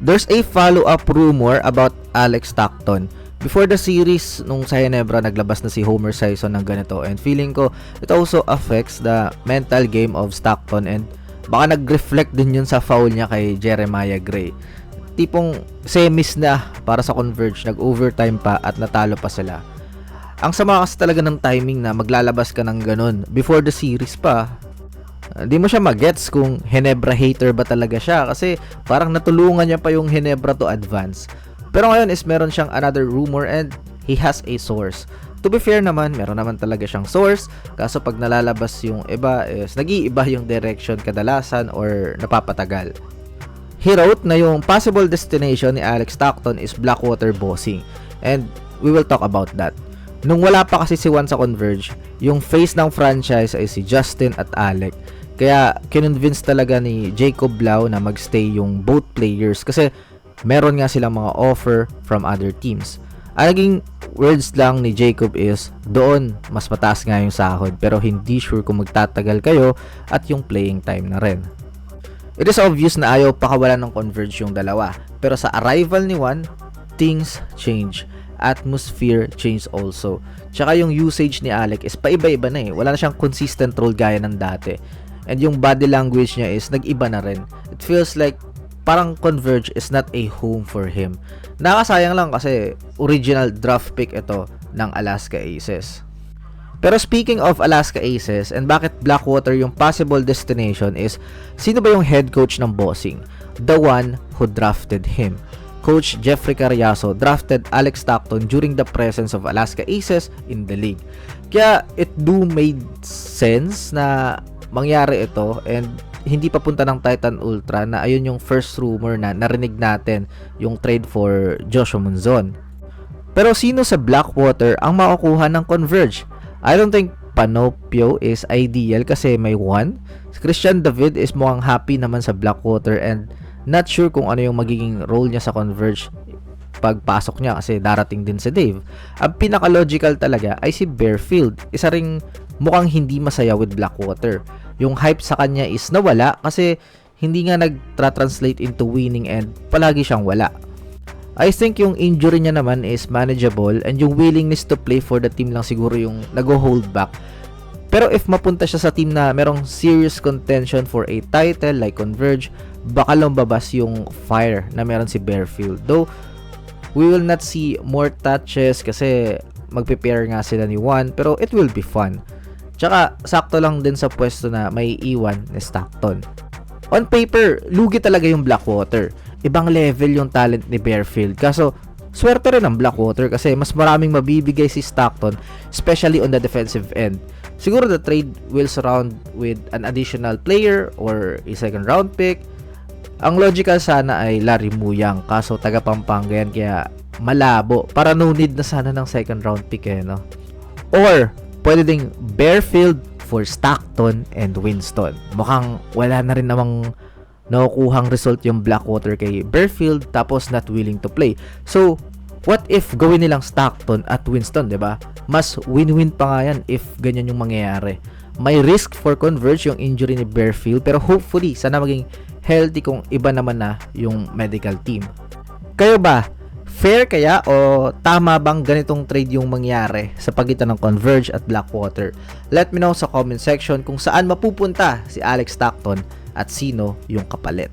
There's a follow-up rumor about Alex Stockton. Before the series, nung sa Ginebra, naglabas na si Homer Sison ng ganito, and feeling ko it also affects the mental game of Stockton, and baka nag-reflect din yun sa foul niya kay Jeremiah Gray. Tipong semis na para sa Converge, nag-overtime pa at natalo pa sila. Ang sama kasi talaga ng timing na maglalabas ka ng ganun before the series pa. Di mo siya magets kung Ginebra hater ba talaga siya, kasi parang natulungan niya pa yung Ginebra to advance. Pero ngayon is meron siyang another rumor and he has a source. To be fair naman, meron naman talaga siyang source, kaso pag nalalabas yung iba is nag-iiba yung direction kadalasan or napapatagal. He wrote na yung possible destination ni Alex Stockton is Blackwater Bossing, and we will talk about that. Nung wala pa kasi si Juan sa Converge, yung face ng franchise ay si Justin at Alec. Kaya kinonvince talaga ni Jacob Blau na magstay yung both players kasi meron nga silang mga offer from other teams. Ang naging words lang ni Jacob is, doon mas mataas nga yung sahod pero hindi sure kung magtatagal kayo at yung playing time na rin. It is obvious na ayaw pakawalan ng Converge yung dalawa, pero sa arrival ni Juan, things change. Atmosphere change also. Tsaka yung usage ni Alec is paiba-iba na eh. Wala na siyang consistent role gaya ng dati. And yung body language niya is nag-iba na rin. It feels like parang Converge is not a home for him. Nakasayang lang kasi original draft pick ito ng Alaska Aces. Pero speaking of Alaska Aces and bakit Blackwater yung possible destination is, sino ba yung head coach ng Bossing? The one who drafted him. Coach Jeffrey Carriazo drafted Alex Stockton during the presence of Alaska Aces in the league. Kaya it do made sense na mangyari ito, and hindi pa punta ng Titan Ultra na ayun yung first rumor na narinig natin, yung trade for Joshua Monzon. Pero sino sa Blackwater ang makukuha ng Converge? I don't think Panopio is ideal kasi may one. Christian David is mukhang happy naman sa Blackwater and not sure kung ano yung magiging role niya sa Converge pagpasok niya kasi darating din si Dave. Ang pinaka-logical talaga ay si Bearfield. Isa ring mukhang hindi masaya with Blackwater. Yung hype sa kanya is nawala kasi hindi nga nag-translate into winning and palagi siyang wala. I think yung injury niya naman is manageable and yung willingness to play for the team lang siguro yung nag-hold back. Pero if mapunta siya sa team na merong serious contention for a title like Converge, baka lumbabas yung fire na meron si Bearfield. Though, we will not see more touches kasi magpe-pair nga sila ni Juan, pero it will be fun. Tsaka, sakto lang din sa pwesto na may iwan ni Stockton. On paper, lugi talaga yung Blackwater. Ibang level yung talent ni Bearfield. Kaso, swerte rin ang Blackwater kasi mas maraming mabibigay si Stockton, especially on the defensive end. Siguro the trade will surround with an additional player or a second round pick. Ang logical sana ay Larry Muyang, kaso taga Pampanga yan kaya malabo. Para no need na sana ng second round pick eh, no? Or, pwede ding Bearfield for Stockton and Winston. Mukhang wala na rin namang nakukuhang result yung Blackwater kay Bearfield tapos not willing to play. So, what if gawin nilang Stockton at Winston, 'di ba? Mas win-win pa nga yan if ganyan yung mangyayari. May risk for Converge yung injury ni Bearfield pero hopefully sana maging healthy kung iba naman na yung medical team. Kayo ba? Fair kaya o tama bang ganitong trade yung mangyari sa pagitan ng Converge at Blackwater? Let me know sa comment section kung saan mapupunta si Alex Stockton at sino yung kapalit.